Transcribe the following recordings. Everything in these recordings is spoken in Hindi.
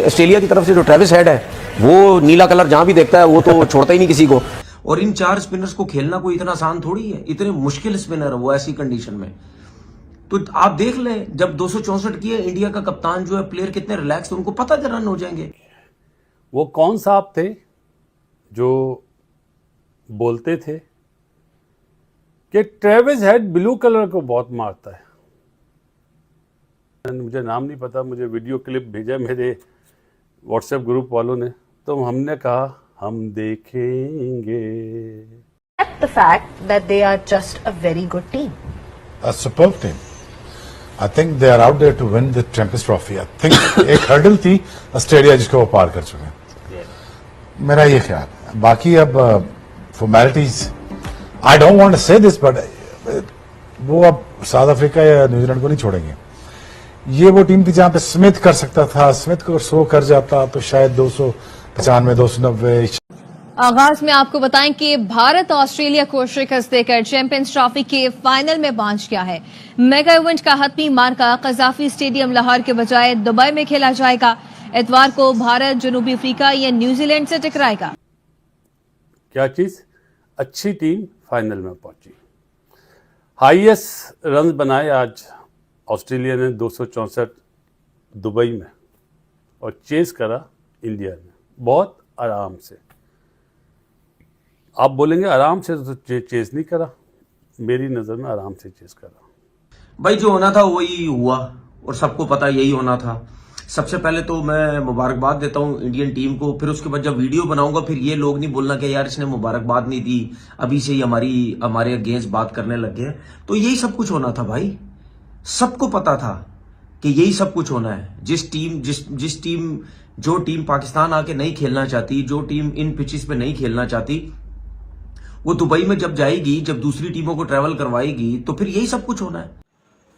ऑस्ट्रेलिया की तरफ से जो ट्रेविस हेड है वो नीला कलर जहां भी देखता है वो तो छोड़ता ही नहीं किसी को। और इन 4 स्पिनर्स को खेलना कोई इतना आसान थोड़ी है, इतने मुश्किल स्पिनर है वो ऐसी कंडीशन में। तो आप देख लें जब 264 किए इंडिया का कप्तान जो है प्लेयर कितने रिलैक्स थे, उनको पता है रन हो जाएंगे। वो कौन साहब थे जो बोलते थे कि ट्रेविस हेड ब्लू कलर को बहुत मारता है? मुझे नाम नहीं पता, मुझे वीडियो क्लिप भेजा मेरे व्हाट्सएप ग्रुप वालों ने, तो हमने कहा हम देखेंगे। The fact that they are just a very good team. A superb team. I think they are out there to win the Champions Trophy. I think एक हर्डल थी ऑस्ट्रेलिया जिसको वो पार कर चुके हैं, मेरा ये ख्याल है। बाकी अब formalities, I don't want to say this, but वो अब साउथ अफ्रीका या न्यूजीलैंड को नहीं छोड़ेंगे। ये वो टीम थी जहां पे स्मिथ कर सकता था, स्मिथ को 100 कर जाता तो शायद 295 290। आगाज में आपको बताएं कि भारत ऑस्ट्रेलिया को शिकस्त देकर चैंपियंस ट्रॉफी के फाइनल में पहुंच गया है। मेगा इवेंट का हतमी मार्का कजाफी स्टेडियम लाहौर के बजाय दुबई में खेला जाएगा। इतवार को भारत जनूबी अफ्रीका या न्यूजीलैंड से टकराएगा। क्या चीज? अच्छी टीम फाइनल में पहुंची। हाईएस्ट रन बनाए आज ऑस्ट्रेलिया ने 264 दुबई में, और चेस करा इंडिया ने बहुत आराम से। आप बोलेंगे आराम से तो चेस नहीं करा, मेरी नजर में आराम से चेस करा। भाई जो होना था वही हुआ और सबको पता यही होना था। सबसे पहले तो मैं मुबारकबाद देता हूं इंडियन टीम को, फिर उसके बाद जब वीडियो बनाऊंगा फिर ये लोग नहीं बोलना कि यार इसने मुबारकबाद नहीं दी, अभी से ही हमारे अगेंस्ट बात करने लग गए। तो यही सब कुछ होना था भाई, सबको पता था कि यही सब कुछ होना है। जो टीम पाकिस्तान आके नहीं खेलना चाहती, जो टीम इन पिचेस पे नहीं खेलना चाहती, वो दुबई में जब जाएगी, जब दूसरी टीमों को ट्रैवल करवाएगी, तो फिर यही सब कुछ होना है।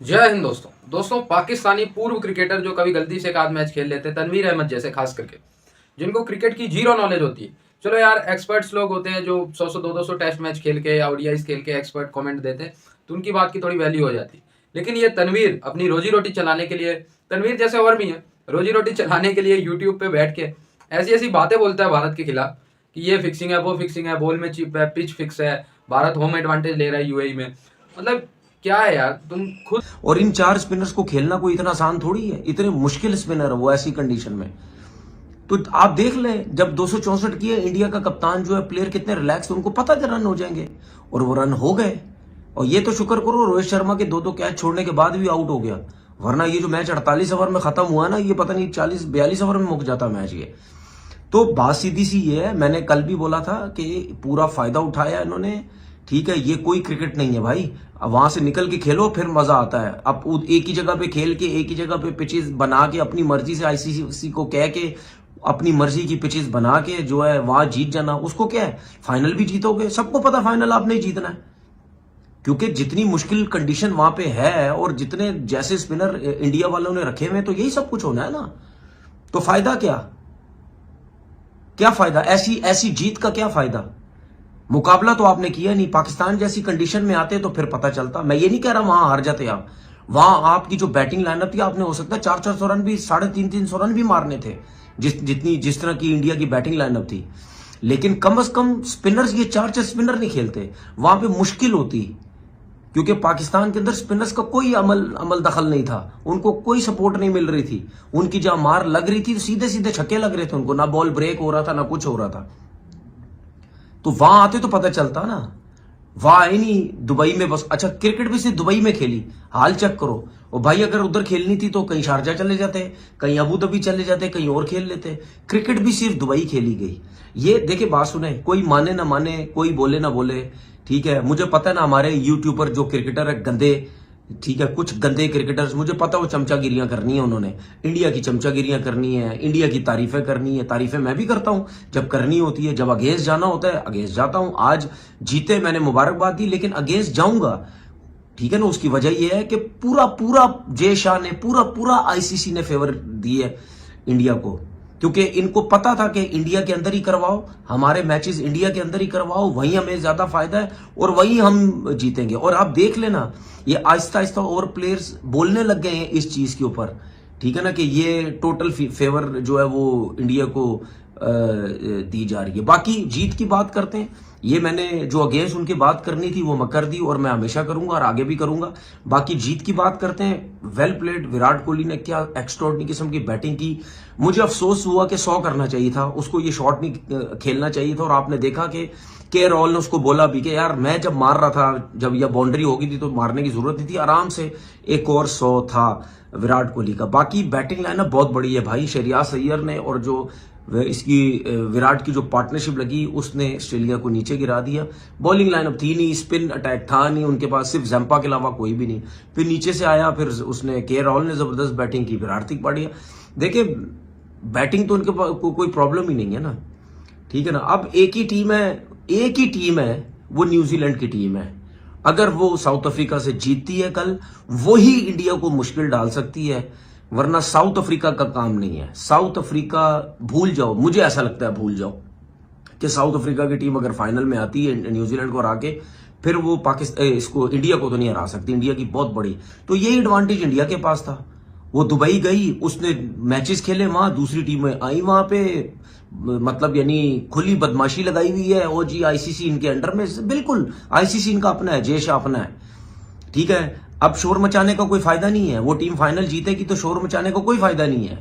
जय हिंद दोस्तों, पाकिस्तानी पूर्व क्रिकेटर जो कभी गलती से एक आध मैच खेल लेते हैं, तनवीर अहमद जैसे खास करके, जिनको क्रिकेट की जीरो नॉलेज होती है। चलो यार, एक्सपर्ट्स लोग होते हैं जो 100 200 टेस्ट मैच खेल के या ओडीआईस खेल के एक्सपर्ट कमेंट देते हैं, तो उनकी बात की थोड़ी वैल्यू हो जाती है। लेकिन ये तनवीर अपनी रोजी रोटी चलाने के लिए, तनवीर जैसे और भी है, रोजी रोटी चलाने के लिए यूट्यूब पे बैठ के ऐसी ऐसी बातें बोलता है भारत के खिलाफ कि ये फिक्सिंग है, वो फिक्सिंग है, बॉल में चिप है, पिच फिक्स है, भारत होम एडवांटेज ले रहा है यूएई में। मतलब क्या है यार, तुम खुद। और इन 4 स्पिनर्स को खेलना कोई इतना आसान थोड़ी है, इतने मुश्किल स्पिनर है वो ऐसी कंडीशन में। तो आप देख लें जब 264 किए इंडिया का कप्तान जो है प्लेयर कितने रिलैक्स थे, उनको पता था रन हो जाएंगे और वो रन हो गए। और ये तो शुक्र करो रोहित शर्मा के 2 कैच छोड़ने के बाद भी आउट हो गया, वरना ये जो मैच 48 ओवर में खत्म हुआ ना, ये पता नहीं 40-42 ओवर में मुक जाता मैच ये। तो बात सीधी सी ये है, मैंने कल भी बोला था कि पूरा फायदा उठाया इन्होंने। ठीक है, ये कोई क्रिकेट नहीं है भाई, अब वहां से निकल के खेलो फिर मजा आता है। अब एक ही जगह पे खेल के, एक ही जगह पे पिचेस बना के, अपनी मर्जी से आईसीसी को कह के अपनी मर्जी की पिचेस बना के जो है वहां जीत जाना, उसको क्या है, फाइनल भी जीतोगे। सबको पता फाइनल आपने जीतना है, क्योंकि जितनी मुश्किल कंडीशन वहां पे है और जितने जैसे स्पिनर इंडिया वालों ने रखे हुए, तो यही सब कुछ होना है ना। तो फायदा क्या फायदा, ऐसी जीत का क्या फायदा? मुकाबला तो आपने किया नहीं। पाकिस्तान जैसी कंडीशन में आते तो फिर पता चलता। मैं ये नहीं कह रहा वहां हार जाते आप, वहां आपकी जो बैटिंग लाइनअप थी, आपने हो सकता है 400 रन भी, 350 रन भी मारने थे, जिस तरह की इंडिया की बैटिंग लाइनअप थी। लेकिन कम से कम स्पिनर्स, ये 4 स्पिनर नहीं खेलते, वहां पे मुश्किल होती, क्योंकि पाकिस्तान के अंदर स्पिनर्स का कोई अमल दखल नहीं था, उनको कोई सपोर्ट नहीं मिल रही थी। उनकी जहां मार लग रही थी तो सीधे सीधे छक्के लग रहे थे उनको, ना बॉल ब्रेक हो रहा था ना कुछ हो रहा था। तो वहां आते तो पता चलता ना, वहां आई नहीं दुबई में बस। अच्छा, क्रिकेट भी सिर्फ दुबई में खेली, हाल चेक करो। और भाई अगर उधर खेलनी थी तो कहीं शारजा चले जाते, कहीं अबू धाबी चले जाते, कहीं और खेल लेते। क्रिकेट भी सिर्फ दुबई खेली गई। ये देखिए, बात सुने, कोई माने ना माने, कोई बोले ना बोले, ठीक है, मुझे पता है ना हमारे यूट्यूबर जो क्रिकेटर है गंदे, ठीक है, कुछ गंदे क्रिकेटर्स, मुझे पता वो चमचागिरियां करनी है, उन्होंने इंडिया की चमचागिरियां करनी है, इंडिया की तारीफें करनी है। तारीफें मैं भी करता हूं जब करनी होती है, जब अगेंस्ट जाना होता है अगेंस्ट जाता हूं। आज जीते, मैंने मुबारकबाद दी, लेकिन अगेंस्ट जाऊंगा, ठीक है ना। उसकी वजह यह है कि पूरा जय शाह ने, पूरा आईसीसी ने फेवर दी है इंडिया को, क्योंकि इनको पता था कि इंडिया के अंदर ही करवाओ, हमारे मैचेस इंडिया के अंदर ही करवाओ, वहीं हमें ज्यादा फायदा है और वहीं हम जीतेंगे। और आप देख लेना, ये आहिस्ता आहिस्ता और प्लेयर्स बोलने लग गए हैं इस चीज के ऊपर, ठीक है ना, कि ये टोटल फेवर जो है वो इंडिया को दी जा रही है। बाकी जीत की बात करते हैं, ये मैंने जो अगेंस्ट उनकी बात करनी थी वो मैं कर दी और मैं हमेशा करूंगा और आगे भी करूंगा। बाकी जीत की बात करते हैं, वेल प्लेड, विराट कोहली ने क्या एक्स्ट्राऑर्डिनरी किस्म की बैटिंग की। मुझे अफसोस हुआ कि 100 करना चाहिए था, उसको ये शॉट नहीं खेलना चाहिए था। और आपने देखा कि के रॉल ने उसको बोला भी कि यार मैं जब मार रहा था, जब यह बाउंड्री हो गई थी तो मारने की जरूरत नहीं थी, आराम से एक और 100 था विराट कोहली का। बाकी बैटिंग लाइनअप बहुत बड़ी है भाई, शहरियार अय्यर ने और जो इसकी विराट की जो पार्टनरशिप लगी उसने ऑस्ट्रेलिया को नीचे गिरा दिया। बॉलिंग लाइनअप थी नहीं, स्पिन अटैक था नहीं उनके पास, सिर्फ जंपा के अलावा कोई भी नहीं। फिर नीचे से आया, फिर उसने के रॉल ने जबरदस्त बैटिंग की, फिर हार्दिक पांड्या। देखिए बैटिंग तो उनके पास कोई प्रॉब्लम ही नहीं है ना, ठीक है ना। अब एक ही टीम है, वो न्यूजीलैंड की टीम है। अगर वो साउथ अफ्रीका से जीतती है कल, वही इंडिया को मुश्किल डाल सकती है, वरना साउथ अफ्रीका का काम नहीं है। साउथ अफ्रीका भूल जाओ, मुझे ऐसा लगता है भूल जाओ कि साउथ अफ्रीका की टीम अगर फाइनल में आती है न्यूजीलैंड को हरा के, फिर वो पाकिस्तान इसको इंडिया को तो नहीं हरा सकती। इंडिया की बहुत बड़ी, तो यही एडवांटेज इंडिया के पास था। वो दुबई गई, उसने मैचेस खेले वहां, दूसरी टीमें आई वहां पे, मतलब यानी खुली बदमाशी लगाई हुई है। ओ जी आईसीसी इनके अंडर में, बिल्कुल आईसीसी इनका अपना है, जय शाह अपना है, ठीक है। अब शोर मचाने का कोई फायदा नहीं है, वो टीम फाइनल जीतेगी तो शोर मचाने का कोई फायदा नहीं है।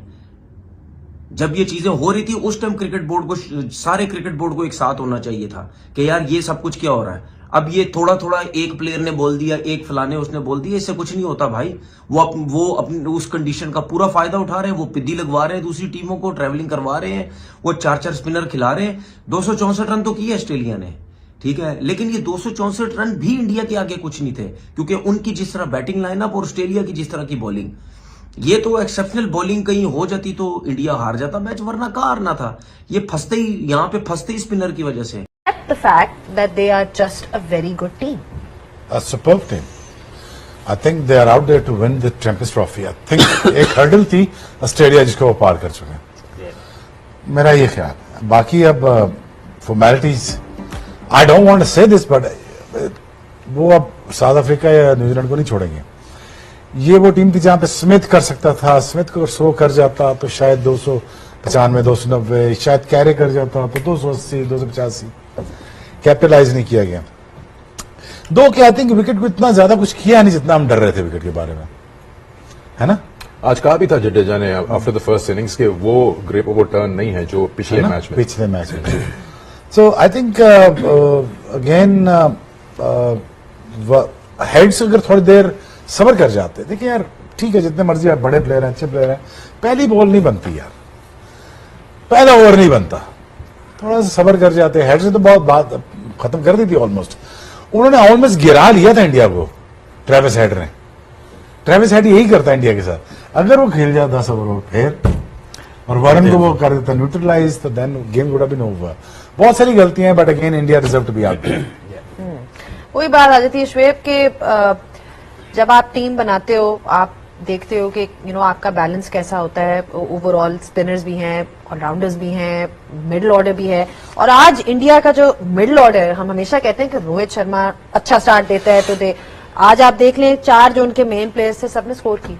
जब ये चीजें हो रही थी उस टाइम क्रिकेट बोर्ड को, सारे क्रिकेट बोर्ड को एक साथ होना चाहिए था कि यार ये सब कुछ क्या हो रहा है। अब ये थोड़ा थोड़ा एक प्लेयर ने बोल दिया, एक फलाने उसने बोल दिया, इससे कुछ नहीं होता भाई। वो अपनी उस कंडीशन का पूरा फायदा उठा रहे हैं, वो पिद्दी लगवा रहे हैं दूसरी टीमों को, ट्रैवलिंग करवा रहे हैं, वो 4-4 स्पिनर खिला रहे हैं। 264 रन तो किए ऑस्ट्रेलिया ने, ठीक है, लेकिन ये 264 रन भी इंडिया के आगे कुछ नहीं थे, क्योंकि उनकी जिस तरह बैटिंग लाइनअप और ऑस्ट्रेलिया की जिस तरह की बॉलिंग, ये तो एक्सेप्शनल बॉलिंग कहीं हो जाती तो इंडिया हार जाता मैच, वरना कहाँ हारना था। ये यहाँ पे फंसते ही स्पिनर की वजह से। The fact that they are just a very good team. A superb team. I think they are out there to win the Champions Trophy. I think एक हर्डल थी ऑस्ट्रेलिया जिसको वो पार कर चुके हैं, मेरा ये ख्याल है। बाकी अब formalities, I don't want to say this, but वो अब साउथ अफ्रीका या न्यूजीलैंड को नहीं छोड़ेंगे। ये वो टीम थी जहां पे स्मिथ कर सकता था, स्मिथ को 100 कर जाता तो शायद 295, 290, शायद कैरे कर जाता तो 280, 285, कैपिटलाइज नहीं किया गया। दो कि आई थिंक विकेट को इतना ज्यादा कुछ किया नहीं जितना हम डर रहे थे विकेट के बारे में, है ना। आज कहा भी था जडेजा ने आफ्टर द फर्स्ट इनिंग्स के वो ग्रेप ओवर टर्न नहीं है जो पिछले मैच में। सो आई थिंक अगेन हेड्स अगर थोड़ी देर सबर कर जाते, देखिए यार ठीक है जितने मर्जी बड़े प्लेयर हैं, अच्छे प्लेयर हैं, पहली बॉल नहीं बनती यार, पहला ओवर नहीं बनता, थोड़ा सा सबर कर जाते। हेड से तो बहुत बात खत्म कर दी थी ऑलमोस्ट, उन्होंने ऑलमोस्ट गिरा लिया था इंडिया को। ट्रेविस हेड ने, ट्रेविस हेड यही करता है इंडिया के साथ, अगर वो खेल जाता 10 ओवर फिर और वरुण को वो कर देता न्यूट्रलाइज, तो then game would have been over. बहुत सारी गलतियां, but again India deserve to be out. वही बात आ जाती है श्वेब के, जब आप टीम बनाते हो आप देखते हो कि आपका बैलेंस कैसा होता है, ओवरऑल स्पिनर्स भी हैं, ऑलराउंडर्स भी हैं, मिडिल ऑर्डर भी है। और आज इंडिया का जो मिडिल ऑर्डर है, हम हमेशा कहते हैं कि रोहित शर्मा अच्छा स्टार्ट देता है, तो आज आप देख लें 4 जो उनके मेन प्लेयर्स थे सबने स्कोर की।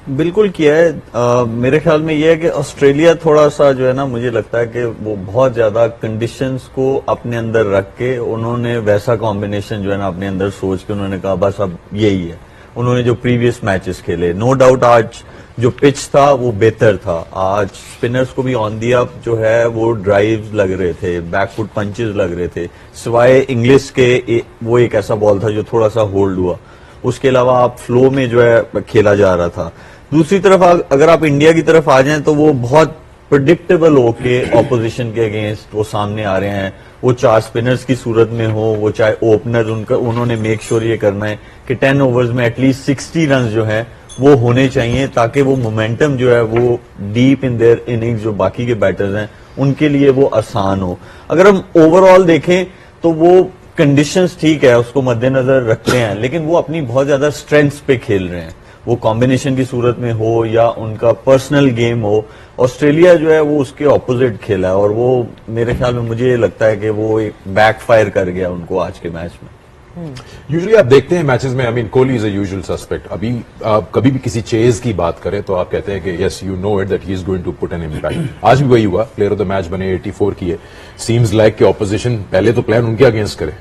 बिल्कुल किया है। मेरे ख्याल में ये है कि ऑस्ट्रेलिया थोड़ा सा जो है ना, मुझे लगता है कि वो बहुत ज्यादा कंडीशंस को अपने अंदर रख के उन्होंने वैसा कॉम्बिनेशन जो है ना अपने अंदर सोच के उन्होंने कहा बस अब यही है। उन्होंने जो प्रीवियस मैचेस खेले, नो डाउट आज जो पिच था वो बेहतर था। आज स्पिनर्स को भी ऑन दी अप जो है वो ड्राइव्स लग रहे थे, बैकफुट पंचेस लग रहे थे, सिवाय इंग्लिश के वो एक ऐसा बॉल था जो थोड़ा सा होल्ड हुआ, उसके अलावा आप फ्लो में जो है खेला जा रहा था। दूसरी तरफ अगर आप इंडिया की तरफ आ जाएं तो वो बहुत प्रिडिक्टेबल होके ऑपोजिशन के अगेंस्ट वो सामने आ रहे हैं। वो 4 स्पिनर्स की सूरत में हो, वो चाहे ओपनर, उन्होंने मेक श्योर ये करना है कि 10 ओवर्स में एटलीस्ट 60 रन जो है वो होने चाहिए, ताकि वो मोमेंटम जो है वो डीप इन देयर इनिंग्स जो बाकी के बैटर्स हैं उनके लिए वो आसान हो। अगर हम ओवरऑल देखें तो वो कंडीशंस ठीक है, उसको मद्देनजर रखते हैं, लेकिन वो अपनी बहुत ज्यादा स्ट्रेंथ्स पे खेल रहे हैं, वो कॉम्बिनेशन की सूरत में हो या उनका पर्सनल गेम हो। ऑस्ट्रेलिया जो है वो उसके ऑपोजिट खेला है और वो मेरे ख्याल में मुझे लगता है कि वो एक बैकफायर कर गया उनको आज के मैच में। यूजुअली आप देखते हैं मैचेस में, I mean Kohli is a usual suspect. अभी आप कभी भी किसी चेज की बात करें तो आप कहते हैं कि yes you know it that he is going to put an impact. आज भी वही हुआ, प्लेयर ऑफ द मैच बने, 84 किए। सीम्स लाइक कि ऑपोजिशन पहले तो प्लान उनके अगेंस्ट करे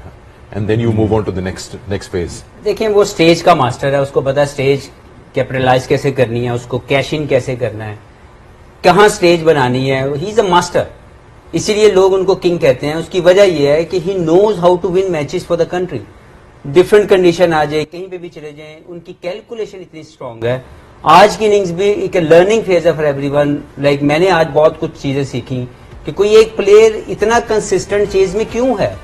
and then you move on to the next phase. देखिए वो स्टेज का मास्टर है, उसको पता है स्टेज कैपिटलाइज कैसे करनी है, उसको कैश इन कैसे करना है, कहाँ स्टेज बनानी है। ही इज अ मास्टर, इसीलिए लोग उनको किंग कहते हैं। उसकी वजह यह है कि he knows how to win matches for the country. Different condition आ जाए, कहीं पे भी चले जाएं, उनकी कैलकुलेशन इतनी स्ट्रांग है। आज की इनिंग्स भी एक लर्निंग फेज है फॉर एवरीवन। लाइक मैंने आज बहुत कुछ चीजें सीखी कि कोई एक प्लेयर इतना कंसिस्टेंट चीज में क्यों है।